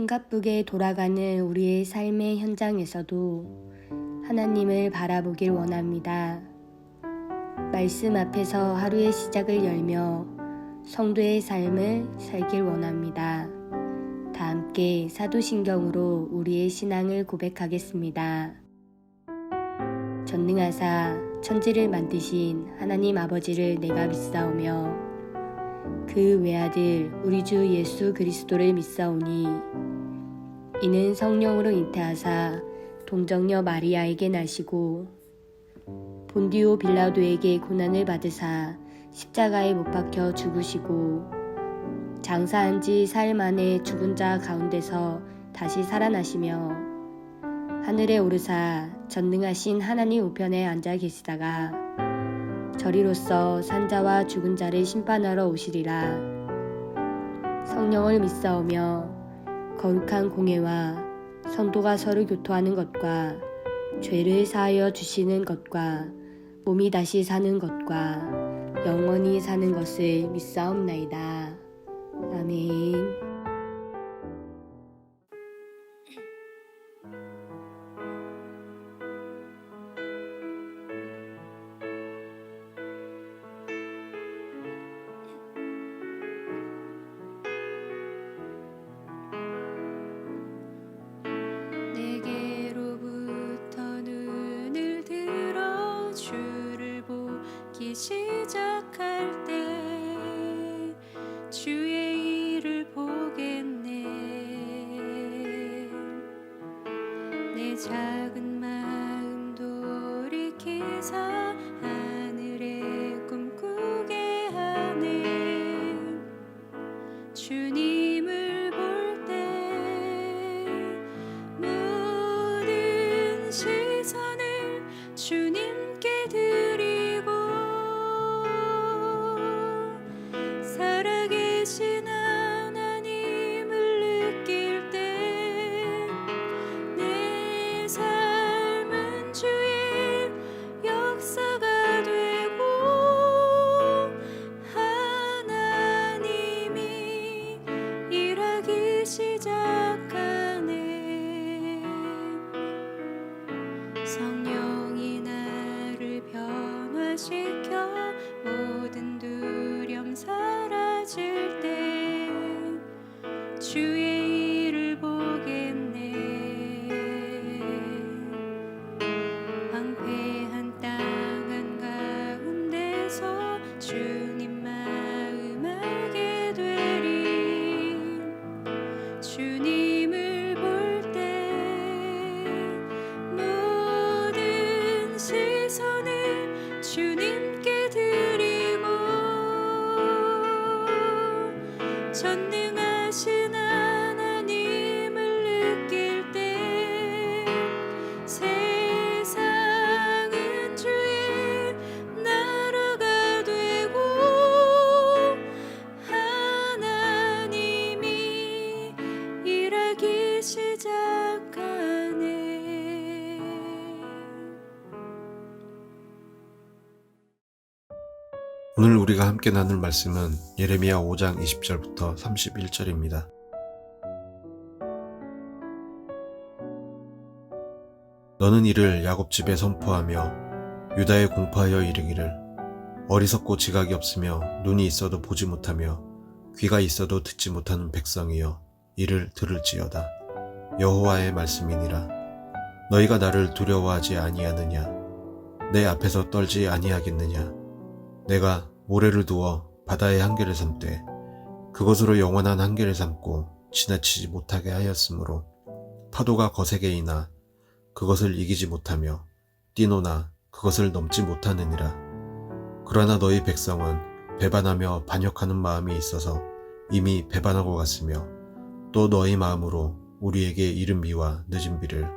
숨가쁘게 돌아가는 우리의 삶의 현장에서도 하나님을 바라보길 원합니다. 말씀 앞에서 하루의 시작을 열며 성도의 삶을 살길 원합니다. 다 함께 사도신경으로 우리의 신앙을 고백하겠습니다. 전능하사 천지를 만드신 하나님 아버지를 내가 믿사오며 그 외아들 우리 주 예수 그리스도를 믿사오니 이는 성령으로 잉태하사 동정녀 마리아에게 나시고 본디오 빌라도에게 고난을 받으사 십자가에 못 박혀 죽으시고 장사한 지 사흘 만에 죽은 자 가운데서 다시 살아나시며 하늘에 오르사 전능하신 하나님 우편에 앉아 계시다가 저리로서 산자와 죽은 자를 심판하러 오시리라. 성령을 믿사오며 거룩한 공회와 성도가 서로 교토하는 것과 죄를 사하여 주시는 것과 몸이 다시 사는 것과 영원히 사는 것을 믿사옵나이다. 아멘. 내게로부터 눈을 들어 주를 보기 시작할 때 주의 일을 보겠네. 내 작은 마음 돌이키사 하늘에 꿈꾸게 하네. 주님을 볼 때 모든 시선을 주님께 드리고 살아계신 하나님을 느낄 때 내 삶은 주의 역사가 되고 하나님이 일하기 시작하네. 성령이 나를 변화시켜 모든 두려움 사라질 때 주의 일을 보겠네. 황폐한 땅 한가운데서 주님 마음 알게 되리. 주님을 볼 때 모든 시선을 주님께 드리고 전능하신 하나님을 느낄 때 세상은 주의 나라가 되고 하나님이 일하기 시작하네. 오늘 우리가 함께 나눌 말씀은 예레미야 5장 20절부터 31절입니다. 너는 이를 야곱 집에 선포하며 유다에 공포하여 이르기를 어리석고 지각이 없으며 눈이 있어도 보지 못하며 귀가 있어도 듣지 못하는 백성이여 이를 들을지어다. 여호와의 말씀이니라. 너희가 나를 두려워하지 아니하느냐? 내 앞에서 떨지 아니하겠느냐? 내가 모래를 두어 바다의 한계를 삼되 그것으로 영원한 한계를 삼고 지나치지 못하게 하였으므로 파도가 거세게 이나 그것을 이기지 못하며 뛰노나 그것을 넘지 못하느니라. 그러나 너희 백성은 배반하며 반역하는 마음이 있어서 이미 배반하고 갔으며 또 너희 마음으로 우리에게 이른 비와 늦은 비를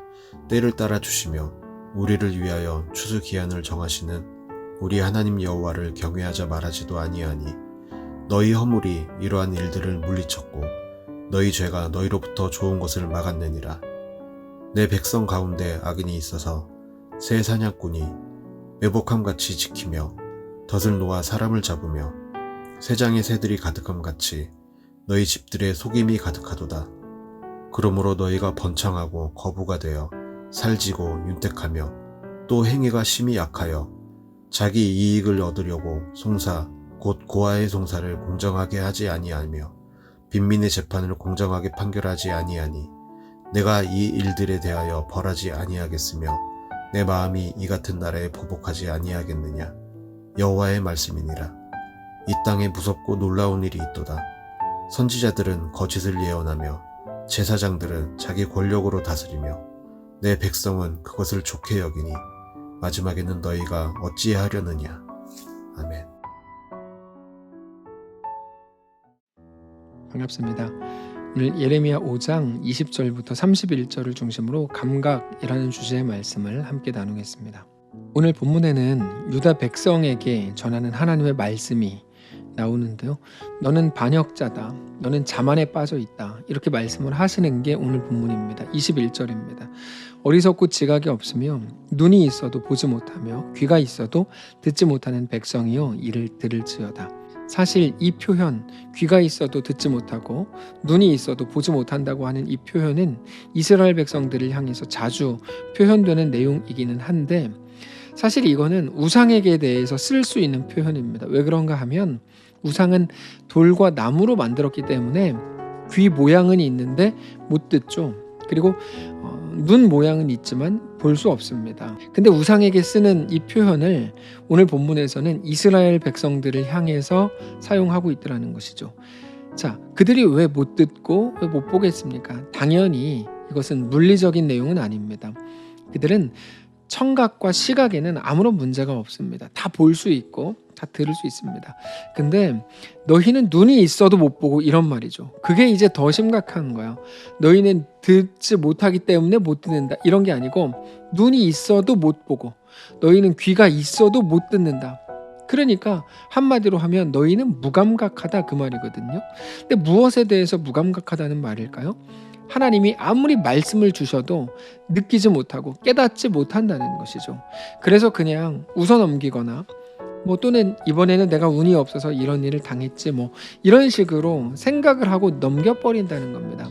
때를 따라 주시며 우리를 위하여 추수 기한을 정하시는 우리 하나님 여호와를 경외하자 말하지도 아니하니 너희 허물이 이러한 일들을 물리쳤고 너희 죄가 너희로부터 좋은 것을 막았느니라. 내 백성 가운데 악인이 있어서 새 사냥꾼이 매복함같이 지키며 덫을 놓아 사람을 잡으며 새장의 새들이 가득함같이 너희 집들에 속임이 가득하도다. 그러므로 너희가 번창하고 거부가 되어 살지고 윤택하며 또 행위가 심히 약하여 자기 이익을 얻으려고 송사 곧 고아의 송사를 공정하게 하지 아니하며 빈민의 재판을 공정하게 판결하지 아니하니 내가 이 일들에 대하여 벌하지 아니하겠으며 내 마음이 이 같은 나라에 보복하지 아니하겠느냐. 여호와의 말씀이니라. 이 땅에 무섭고 놀라운 일이 있도다. 선지자들은 거짓을 예언하며 제사장들은 자기 권력으로 다스리며 내 백성은 그것을 좋게 여기니 마지막에는 너희가 어찌하려느냐. 아멘. 반갑습니다. 오늘 예레미야 5장 20절부터 31절을 중심으로 감각이라는 주제의 말씀을 함께 나누겠습니다. 오늘 본문에는 유다 백성에게 전하는 하나님의 말씀이 나오는데요. 너는 반역자다. 너는 자만에 빠져 있다. 이렇게 말씀을 하시는 게 오늘 본문입니다. 21절입니다. 어리석고 지각이 없으며 눈이 있어도 보지 못하며 귀가 있어도 듣지 못하는 백성이여 이를 들을지어다. 사실 이 표현, 귀가 있어도 듣지 못하고 눈이 있어도 보지 못한다고 하는 이 표현은 이스라엘 백성들을 향해서 자주 표현되는 내용이기는 한데, 사실 이거는 우상에게 대해서 쓸 수 있는 표현입니다. 왜 그런가 하면 우상은 돌과 나무로 만들었기 때문에 귀 모양은 있는데 못 듣죠. 그리고 눈 모양은 있지만 볼 수 없습니다. 근데 우상에게 쓰는 이 표현을 오늘 본문에서는 이스라엘 백성들을 향해서 사용하고 있더라는 것이죠. 자, 그들이 왜 못 듣고 왜 못 보겠습니까? 당연히 이것은 물리적인 내용은 아닙니다. 그들은 청각과 시각에는 아무런 문제가 없습니다. 다 볼 수 있고 다 들을 수 있습니다. 근데 너희는 눈이 있어도 못 보고, 이런 말이죠. 그게 이제 더 심각한 거예요. 너희는 듣지 못하기 때문에 못 듣는다, 이런 게 아니고 눈이 있어도 못 보고 너희는 귀가 있어도 못 듣는다. 그러니까 한마디로 하면 너희는 무감각하다, 그 말이거든요. 근데 무엇에 대해서 무감각하다는 말일까요? 하나님이 아무리 말씀을 주셔도 느끼지 못하고 깨닫지 못한다는 것이죠. 그래서 그냥 웃어넘기거나 또는 이번에는 내가 운이 없어서 이런 일을 당했지 이런 식으로 생각을 하고 넘겨버린다는 겁니다.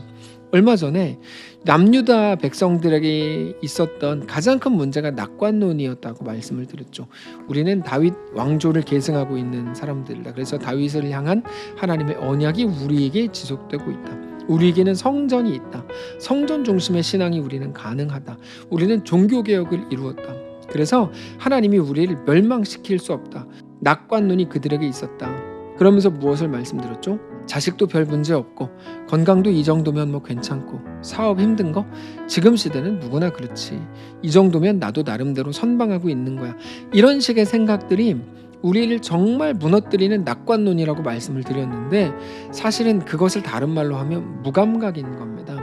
얼마 전에 남유다 백성들에게 있었던 가장 큰 문제가 낙관론이었다고 말씀을 드렸죠. 우리는 다윗 왕조를 계승하고 있는 사람들이다. 그래서 다윗을 향한 하나님의 언약이 우리에게 지속되고 있다. 우리에게는 성전이 있다. 성전 중심의 신앙이 우리는 가능하다. 우리는 종교개혁을 이루었다. 그래서 하나님이 우리를 멸망시킬 수 없다. 낙관론이 그들에게 있었다. 그러면서 무엇을 말씀드렸죠? 자식도 별 문제 없고 건강도 이 정도면 괜찮고 사업 힘든 거 지금 시대는 누구나 그렇지. 이 정도면 나도 나름대로 선방하고 있는 거야. 이런 식의 생각들이 우리를 정말 무너뜨리는 낙관론이라고 말씀을 드렸는데, 사실은 그것을 다른 말로 하면 무감각인 겁니다.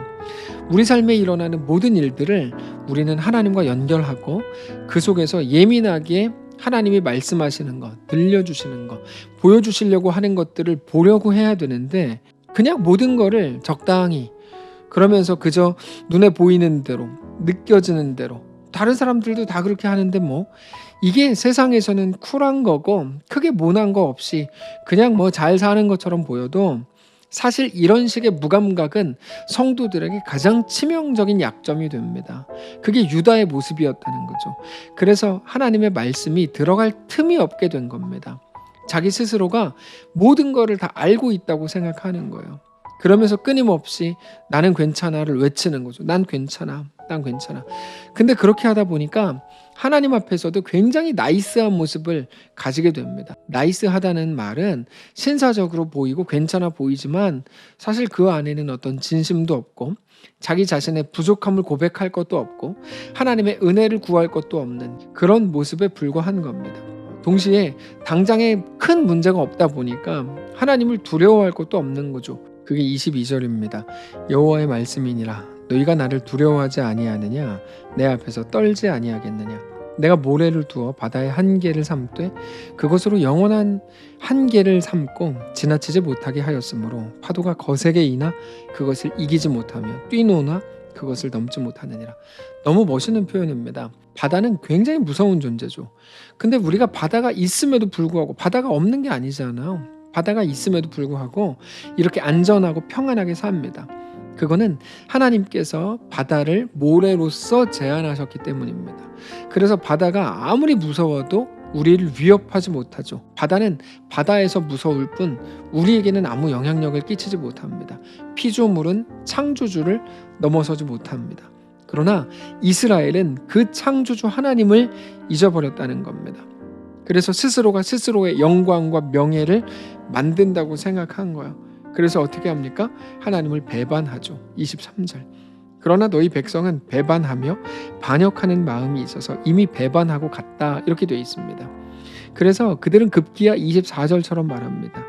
우리 삶에 일어나는 모든 일들을 우리는 하나님과 연결하고 그 속에서 예민하게 하나님이 말씀하시는 것, 들려주시는 것, 보여주시려고 하는 것들을 보려고 해야 되는데, 그냥 모든 거를 적당히, 그러면서 그저 눈에 보이는 대로, 느껴지는 대로, 다른 사람들도 다 그렇게 하는데 이게 세상에서는 쿨한 거고 크게 모난 거 없이 그냥 잘 사는 것처럼 보여도, 사실 이런 식의 무감각은 성도들에게 가장 치명적인 약점이 됩니다. 그게 유다의 모습이었다는 거죠. 그래서 하나님의 말씀이 들어갈 틈이 없게 된 겁니다. 자기 스스로가 모든 거를 다 알고 있다고 생각하는 거예요. 그러면서 끊임없이 나는 괜찮아를 외치는 거죠. 난 괜찮아, 난 괜찮아. 근데 그렇게 하다 보니까 하나님 앞에서도 굉장히 나이스한 모습을 가지게 됩니다. 나이스하다는 말은 신사적으로 보이고 괜찮아 보이지만 사실 그 안에는 어떤 진심도 없고 자기 자신의 부족함을 고백할 것도 없고 하나님의 은혜를 구할 것도 없는 그런 모습에 불과한 겁니다. 동시에 당장에 큰 문제가 없다 보니까 하나님을 두려워할 것도 없는 거죠. 그게 22절입니다. 여호와의 말씀이니라. 너희가 나를 두려워하지 아니하느냐? 내 앞에서 떨지 아니하겠느냐? 내가 모래를 두어 바다의 한계를 삼되 그것으로 영원한 한계를 삼고 지나치지 못하게 하였으므로 파도가 거세게 이나 그것을 이기지 못하며 뛰노나 그것을 넘지 못하느니라. 너무 멋있는 표현입니다. 바다는 굉장히 무서운 존재죠. 근데 우리가 바다가 있음에도 불구하고, 바다가 없는 게 아니잖아요. 바다가 있음에도 불구하고 이렇게 안전하고 평안하게 삽니다. 그거는 하나님께서 바다를 모래로서 제한하셨기 때문입니다. 그래서 바다가 아무리 무서워도 우리를 위협하지 못하죠. 바다는 바다에서 무서울 뿐 우리에게는 아무 영향력을 끼치지 못합니다. 피조물은 창조주를 넘어서지 못합니다. 그러나 이스라엘은 그 창조주 하나님을 잊어버렸다는 겁니다. 그래서 스스로가 스스로의 영광과 명예를 만든다고 생각한 거예요. 그래서 어떻게 합니까? 하나님을 배반하죠. 23절. 그러나 너희 백성은 배반하며 반역하는 마음이 있어서 이미 배반하고 갔다, 이렇게 되어 있습니다. 그래서 그들은 급기야 24절처럼 말합니다.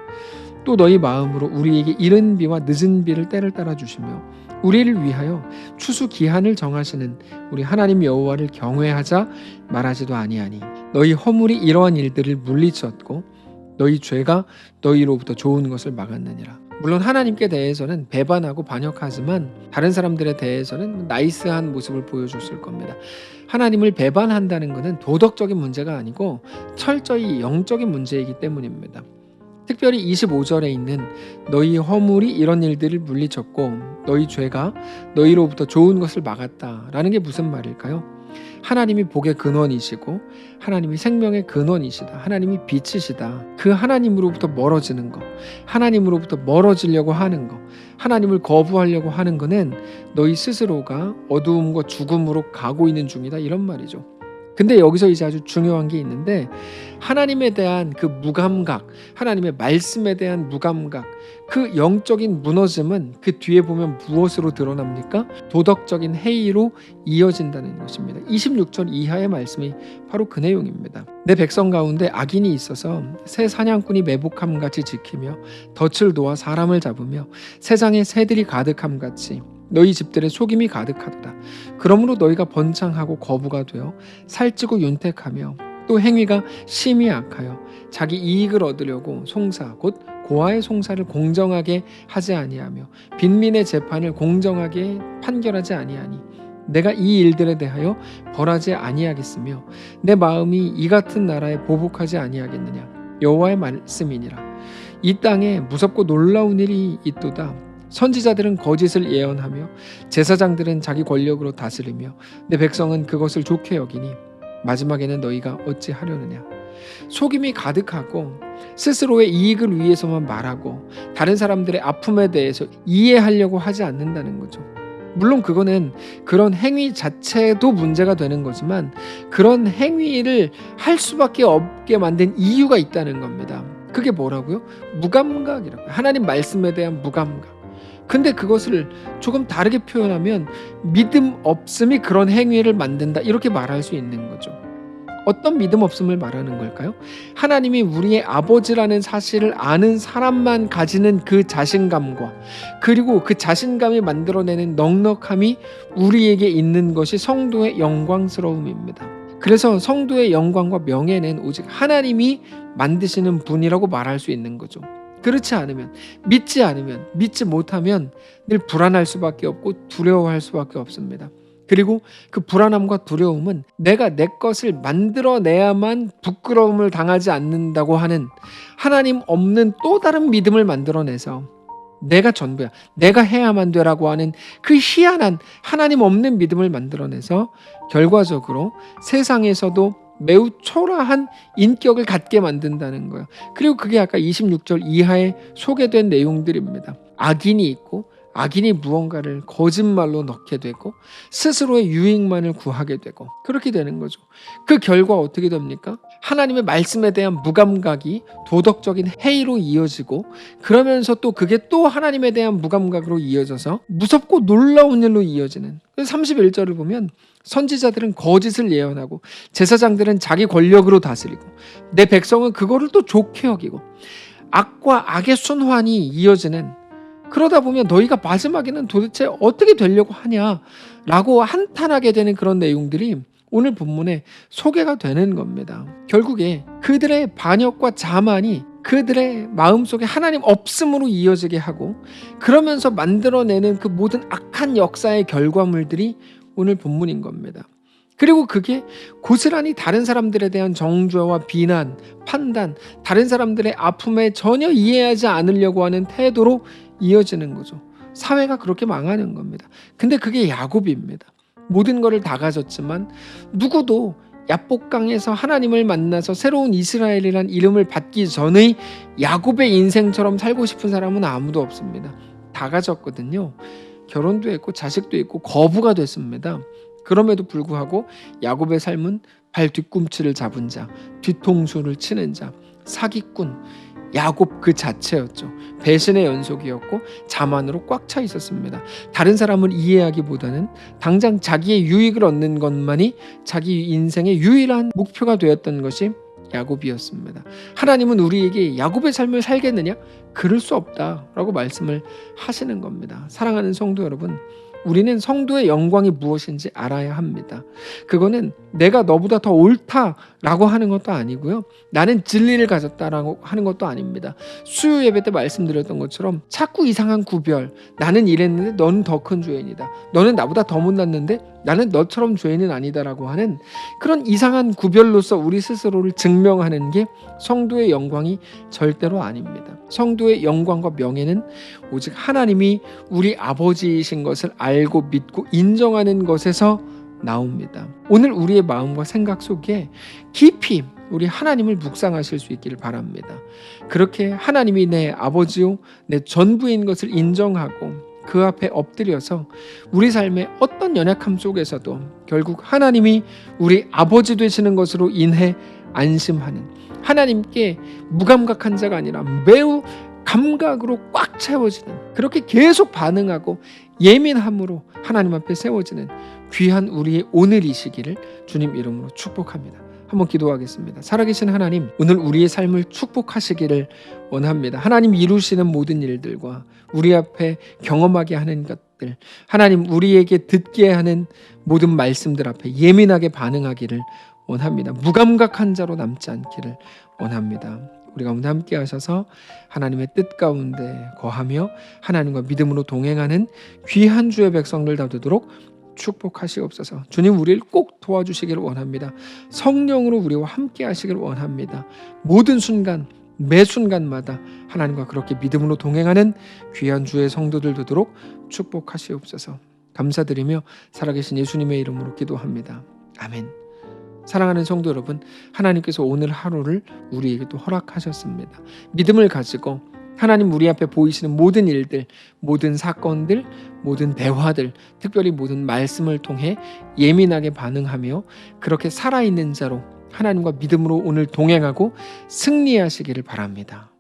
또 너희 마음으로 우리에게 이른 비와 늦은 비를 때를 따라 주시며 우리를 위하여 추수 기한을 정하시는 우리 하나님 여호와를 경외하자 말하지도 아니하니 너희 허물이 이러한 일들을 물리쳤고 너희 죄가 너희로부터 좋은 것을 막았느니라. 물론 하나님께 대해서는 배반하고 반역하지만 다른 사람들에 대해서는 나이스한 모습을 보여줬을 겁니다. 하나님을 배반한다는 것은 도덕적인 문제가 아니고 철저히 영적인 문제이기 때문입니다. 특별히 25절에 있는 너희 허물이 이런 일들을 물리쳤고 너희 죄가 너희로부터 좋은 것을 막았다라는 게 무슨 말일까요? 하나님이 복의 근원이시고 하나님이 생명의 근원이시다. 하나님이 빛이시다. 그 하나님으로부터 멀어지는 것, 하나님으로부터 멀어지려고 하는 것, 하나님을 거부하려고 하는 것은 너희 스스로가 어두움과 죽음으로 가고 있는 중이다, 이런 말이죠. 근데 여기서 이제 아주 중요한 게 있는데 하나님에 대한 그 무감각, 하나님의 말씀에 대한 무감각, 그 영적인 무너짐은 그 뒤에 보면 무엇으로 드러납니까? 도덕적인 해이로 이어진다는 것입니다. 26절 이하의 말씀이 바로 그 내용입니다. 내 백성 가운데 악인이 있어서 새 사냥꾼이 매복함같이 지키며 덫을 놓아 사람을 잡으며 세상에 새들이 가득함같이 너희 집들의 속임이 가득하도다. 그러므로 너희가 번창하고 거부가 되어 살찌고 윤택하며 또 행위가 심히 악하여 자기 이익을 얻으려고 송사 곧 고아의 송사를 공정하게 하지 아니하며 빈민의 재판을 공정하게 판결하지 아니하니 내가 이 일들에 대하여 벌하지 아니하겠으며 내 마음이 이 같은 나라에 보복하지 아니하겠느냐. 여호와의 말씀이니라. 이 땅에 무섭고 놀라운 일이 있도다. 선지자들은 거짓을 예언하며 제사장들은 자기 권력으로 다스리며 내 백성은 그것을 좋게 여기니 마지막에는 너희가 어찌하려느냐. 속임이 가득하고 스스로의 이익을 위해서만 말하고 다른 사람들의 아픔에 대해서 이해하려고 하지 않는다는 거죠. 물론 그거는 그런 행위 자체도 문제가 되는 거지만 그런 행위를 할 수밖에 없게 만든 이유가 있다는 겁니다. 그게 뭐라고요? 무감각이라고요. 하나님 말씀에 대한 무감각. 근데 그것을 조금 다르게 표현하면 믿음 없음이 그런 행위를 만든다, 이렇게 말할 수 있는 거죠. 어떤 믿음 없음을 말하는 걸까요? 하나님이 우리의 아버지라는 사실을 아는 사람만 가지는 그 자신감과 그리고 그 자신감이 만들어내는 넉넉함이 우리에게 있는 것이 성도의 영광스러움입니다. 그래서 성도의 영광과 명예는 오직 하나님이 만드시는 분이라고 말할 수 있는 거죠. 그렇지 않으면, 믿지 못하면 늘 불안할 수밖에 없고 두려워할 수밖에 없습니다. 그리고 그 불안함과 두려움은 내가 내 것을 만들어내야만 부끄러움을 당하지 않는다고 하는 하나님 없는 또 다른 믿음을 만들어내서 내가 전부야, 내가 해야만 되라고 하는 그 희한한 하나님 없는 믿음을 만들어내서 결과적으로 세상에서도 매우 초라한 인격을 갖게 만든다는 거예요. 그리고 그게 아까 26절 이하에 소개된 내용들입니다. 악인이 있고 악인이 무언가를 거짓말로 넣게 되고 스스로의 유익만을 구하게 되고 그렇게 되는 거죠. 그 결과 어떻게 됩니까? 하나님의 말씀에 대한 무감각이 도덕적인 해이로 이어지고 그러면서 또 그게 또 하나님에 대한 무감각으로 이어져서 무섭고 놀라운 일로 이어지는. 31절을 보면 선지자들은 거짓을 예언하고 제사장들은 자기 권력으로 다스리고 내 백성은 그거를 또 좋게 여기고 악과 악의 순환이 이어지는, 그러다 보면 너희가 마지막에는 도대체 어떻게 되려고 하냐라고 한탄하게 되는 그런 내용들이 오늘 본문에 소개가 되는 겁니다. 결국에 그들의 반역과 자만이 그들의 마음속에 하나님 없음으로 이어지게 하고 그러면서 만들어내는 그 모든 악한 역사의 결과물들이 오늘 본문인 겁니다. 그리고 그게 고스란히 다른 사람들에 대한 정죄와 비난, 판단, 다른 사람들의 아픔에 전혀 이해하지 않으려고 하는 태도로 이어지는 거죠. 사회가 그렇게 망하는 겁니다. 근데 그게 야곱입니다. 모든 것을 다 가졌지만 누구도 야복강에서 하나님을 만나서 새로운 이스라엘이란 이름을 받기 전의 야곱의 인생처럼 살고 싶은 사람은 아무도 없습니다. 다 가졌거든요. 결혼도 했고 자식도 있고 거부가 됐습니다. 그럼에도 불구하고 야곱의 삶은 발 뒤꿈치를 잡은 자, 뒤통수를 치는 자, 사기꾼, 야곱 그 자체였죠. 배신의 연속이었고 자만으로 꽉 차 있었습니다. 다른 사람을 이해하기보다는 당장 자기의 유익을 얻는 것만이 자기 인생의 유일한 목표가 되었던 것이 야곱이었습니다. 하나님은 우리에게 야곱의 삶을 살겠느냐? 그럴 수 없다라고 말씀을 하시는 겁니다. 사랑하는 성도 여러분, 우리는 성도의 영광이 무엇인지 알아야 합니다. 그거는 내가 너보다 더 옳다라고 하는 것도 아니고요. 나는 진리를 가졌다라고 하는 것도 아닙니다. 수요 예배 때 말씀드렸던 것처럼 자꾸 이상한 구별, 나는 이랬는데 너는 더 큰 죄인이다. 너는 나보다 더 못났는데 나는 너처럼 죄인은 아니다라고 하는 그런 이상한 구별로서 우리 스스로를 증명하는 게 성도의 영광이 절대로 아닙니다. 성도의 영광과 명예는 오직 하나님이 우리 아버지이신 것을 알고 믿고 인정하는 것에서 나옵니다. 오늘 우리의 마음과 생각 속에 깊이 우리 하나님을 묵상하실 수 있기를 바랍니다. 그렇게 하나님이 내 아버지요 내 전부인 것을 인정하고 그 앞에 엎드려서 우리 삶의 어떤 연약함 속에서도 결국 하나님이 우리 아버지 되시는 것으로 인해 안심하는, 하나님께 무감각한 자가 아니라 매우 감각으로 꽉 채워지는, 그렇게 계속 반응하고 예민함으로 하나님 앞에 세워지는 귀한 우리의 오늘이시기를 주님 이름으로 축복합니다. 한번 기도하겠습니다. 살아계신 하나님, 오늘 우리의 삶을 축복하시기를 원합니다. 하나님 이루시는 모든 일들과 우리 앞에 경험하게 하는 것들, 하나님 우리에게 듣게 하는 모든 말씀들 앞에 예민하게 반응하기를 원합니다. 무감각한 자로 남지 않기를 원합니다. 우리 가운데 함께 하셔서 하나님의 뜻 가운데 거하며 하나님과 믿음으로 동행하는 귀한 주의 백성들 다 되도록 축복하시옵소서. 주님 우리를 꼭 도와주시기를 원합니다. 성령으로 우리와 함께 하시기를 원합니다. 모든 순간 매 순간마다 하나님과 그렇게 믿음으로 동행하는 귀한 주의 성도들 되도록 축복하시옵소서. 감사드리며 살아계신 예수님의 이름으로 기도합니다. 아멘. 사랑하는 성도 여러분, 하나님께서 오늘 하루를 우리에게 또 허락하셨습니다. 믿음을 가지고 하나님 우리 앞에 보이시는 모든 일들, 모든 사건들, 모든 대화들, 특별히 모든 말씀을 통해 예민하게 반응하며 그렇게 살아있는 자로 하나님과 믿음으로 오늘 동행하고 승리하시기를 바랍니다.